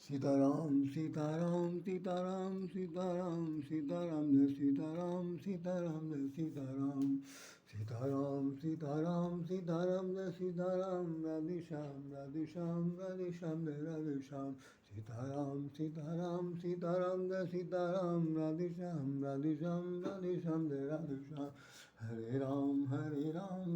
सीताराम सीताराम सीताराम सीताराम सीताराम जय सीताराम सीताराम जय सीताराम सीताराम सीताराम सीताराम जय सीताराम राधे श्याम राधे श्याम राधे श्याम जय राधे श्याम सीताराम सीताराम सीताराम जय सीताराम राधे श्याम राधे श्याम राधे श्याम जय राधे श्याम हरे राम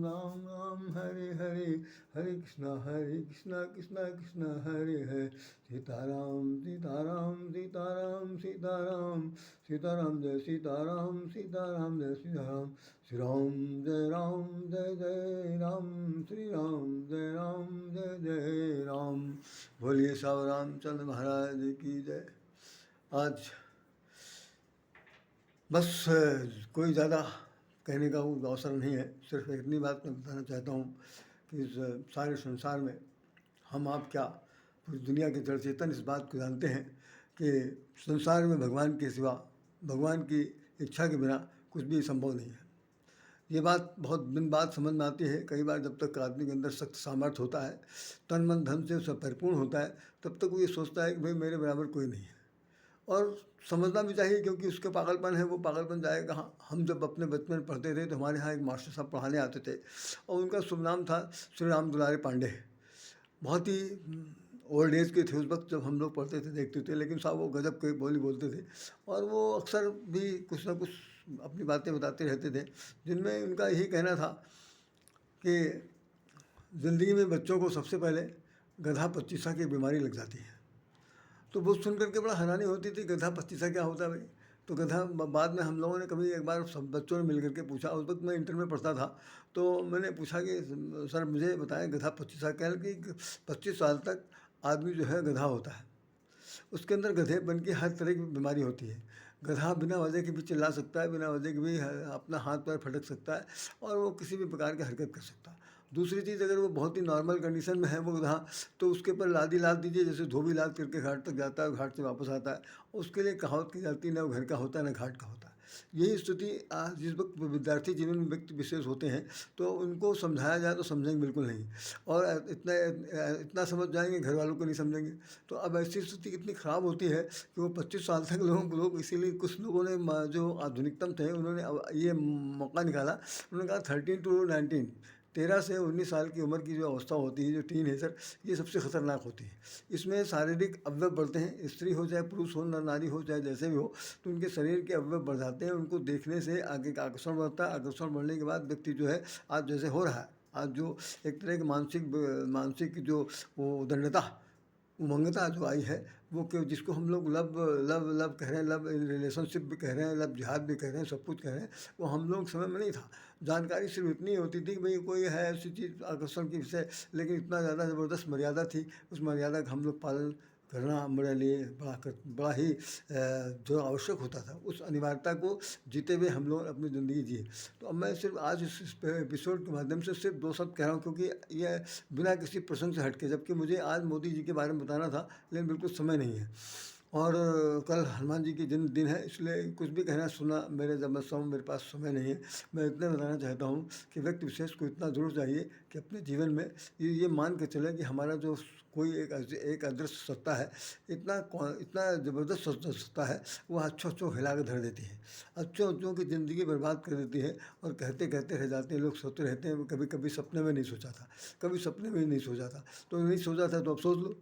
राम राम हरे हरे हरे कृष्णा कृष्णा कृष्णा हरे हरे सीताराम सीताराम सीताराम सीताराम सीताराम जय सीताराम सीताराम जय सीताराम श्री राम जय जय राम श्री राम जय जय राम। बोलिए साव रामचंद्र महाराज की जय। आज बस कोई ज़्यादा कहने का वो अवसर नहीं है, सिर्फ इतनी बात मैं बताना चाहता हूँ कि इस सारे संसार में हम आप क्या पूरी दुनिया के जड़ चेतन इस बात को जानते हैं कि संसार में भगवान के सिवा, भगवान की इच्छा के बिना कुछ भी संभव नहीं है। ये बात बहुत दिन बाद समझ में आती है। कई बार जब तक आदमी के अंदर सख्त सामर्थ्य होता है, तन मन धन से सब परिपूर्ण होता है, तब तक वो ये सोचता है कि भाई मेरे बराबर कोई नहीं है। और समझना भी चाहिए, क्योंकि उसके पागलपन है, वो पागलपन जाए कहाँ। हम जब अपने बचपन में पढ़ते थे तो हमारे यहाँ एक मास्टर साहब पढ़ाने आते थे और उनका शुभ नाम था श्री राम दुलारे पांडे। बहुत ही ओल्ड एज के थे उस वक्त जब हम लोग पढ़ते थे, देखते थे, लेकिन साहब वो गजब के बोली बोलते थे और वो अक्सर भी कुछ ना कुछ अपनी बातें बताते रहते थे, जिनमें उनका यही कहना था कि ज़िंदगी में बच्चों को सबसे पहले गधा पच्चीसा की बीमारी लग जाती है। तो वो सुन करके बड़ा हैरानी होती थी, गधा पच्चीसा क्या होता है भाई। तो गधा बाद में हम लोगों ने कभी एक बार सब बच्चों ने मिल करके पूछा, उस वक्त मैं इंटर में पढ़ता था, तो मैंने पूछा कि सर मुझे बताएं गधा पच्चीसा क्या है। कि 25 साल तक आदमी जो है गधा होता है, उसके अंदर गधेपन की हर तरह की बीमारी होती है। गधा बिना वजह के भी चिल्ला सकता है, बिना वजह के भी अपना हाथ पैर फटक सकता है और वो किसी भी प्रकार की हरकत कर सकता है। दूसरी चीज़, अगर वो बहुत ही नॉर्मल कंडीशन में है वो गधा, तो उसके ऊपर लादी लाद दीजिए, जैसे धोबी लाद करके घाट तक जाता है, घाट से वापस आता है। उसके लिए कहावत की जाती है, ना वो घर का होता है ना घाट का होता है। यही स्थिति आज जिस वक्त विद्यार्थी जीवन में व्यक्ति विशेष होते हैं, तो उनको समझाया जाए तो समझेंगे बिल्कुल नहीं, और इतना समझ जाएंगे घर वालों को नहीं समझेंगे। तो अब ऐसी स्थिति कितनी ख़राब होती है कि वो 25 साल तक लोग इसीलिए कुछ लोगों ने जो आधुनिकतम थे उन्होंने ये मौका निकाला। उन्होंने कहा 13 to 19, 13 से 19 साल की उम्र की जो अवस्था होती है, जो टीनेजर, ये सबसे ख़तरनाक होती है। इसमें शारीरिक अवयव बढ़ते हैं, स्त्री हो चाहे पुरुष हो, नर नारी हो चाहे जैसे भी हो, तो उनके शरीर के अवयव बढ़ जाते हैं। उनको देखने से आगे का आकर्षण बढ़ता है। आकर्षण बढ़ने के बाद व्यक्ति जो है आज जैसे हो रहा है, आज जो एक तरह की मानसिक जो वो उदंडता, उमंगता जो आई है, वो क्यों, जिसको हम लोग लव लव लव कह रहे हैं, लव रिलेशनशिप भी कह रहे हैं, लव जिहाद भी कह रहे हैं, सब कुछ कह रहे हैं, वो हम लोग समय में नहीं था। जानकारी सिर्फ इतनी होती थी कि भाई कोई है ऐसी चीज़ आकर्षण की विषय, लेकिन इतना ज़्यादा ज़बरदस्त मर्यादा थी, उस मर्यादा का हम लोग पालन करना हमारे लिए बड़ा ही जो आवश्यक होता था। उस अनिवार्यता को जीते हुए हम लोग अपनी ज़िंदगी जिए। तो अब मैं सिर्फ आज इस एपिसोड के माध्यम से सिर्फ 2 शब्द कह रहा हूँ, क्योंकि ये बिना किसी प्रसंग से हटके, जबकि मुझे आज मोदी जी के बारे में बताना था, लेकिन बिल्कुल समय नहीं है। और कल हनुमान जी की दिन है, इसलिए कुछ भी कहना सुना मेरे जब मैं समझ, मेरे पास समय नहीं है। मैं इतना बताना चाहता हूँ कि व्यक्ति विशेष को इतना जरूर चाहिए कि अपने जीवन में ये मान के चले कि हमारा जो कोई एक अदृश्य सत्ता है, इतना ज़बरदस्त सत्ता है, वो अच्छों हिला के धर देती है, अच्छों की ज़िंदगी बर्बाद कर देती है। और कहते कहते रह जाते हैं, लोग सोते रहते हैं कभी कभी सपने में नहीं सोचा था, कभी सपने में नहीं सोचा था, तो नहीं सोचा था तो अब सोच लो।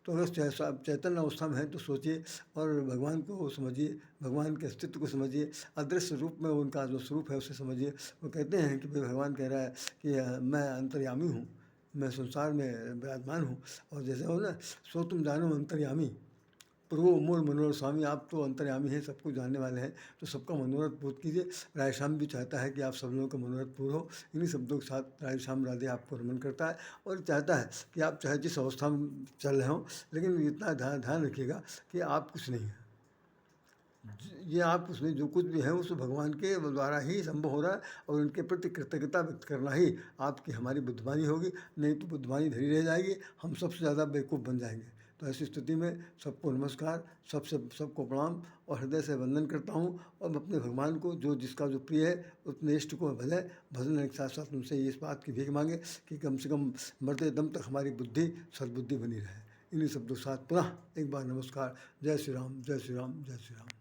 तो अगर चैतन्य अवस्था में है तो सोचिए और भगवान को समझिए, भगवान के अस्तित्व को समझिए, अदृश्य रूप में उनका जो स्वरूप है उसे समझिए। वो कहते हैं कि भाई भगवान कह रहा है कि मैं अंतर्यामी हूँ, मैं संसार में विराजमान हूँ। और जैसे हो ना, सो तुम जानो अंतर्यामी प्रभु मूल मनोरथ स्वामी, आप तो अंतर्यामी हैं, सब कुछ जानने वाले हैं, तो सबका मनोरथ पूर्ण कीजिए। राधेश्याम भी चाहता है कि आप सब लोगों का मनोरथ पूर्ण हो। इन्हीं शब्दों के साथ राधेश्याम राधे आपको रमन करता है और चाहता है कि आप चाहे जिस अवस्था में चल रहे हों, लेकिन इतना ध्यान रखिएगा कि आप कुछ नहीं हैं। ये आप उसमें जो कुछ भी है उस भगवान के द्वारा ही संभव हो रहा है, और उनके प्रति कृतज्ञता व्यक्त करना ही आपकी हमारी बुद्धिमानी होगी। नहीं तो बुद्धिमानी धरी रह जाएगी, हम सबसे ज़्यादा बेवकूफ़ बन जाएंगे। तो ऐसी स्थिति में सबको नमस्कार, सबको प्रणाम और हृदय से वंदन करता हूँ। और अपने भगवान को जो जिसका जो प्रिय है उतने इष्ट को भजन के साथ साथ उनसे इस बात की भीख मांगे कि कम से कम मरते दम तक हमारी बुद्धि सद्बुद्धि बनी रहे। इन्हीं शब्दों के साथ पुनः एक बार नमस्कार। जय श्री राम, जय श्री राम, जय श्री राम।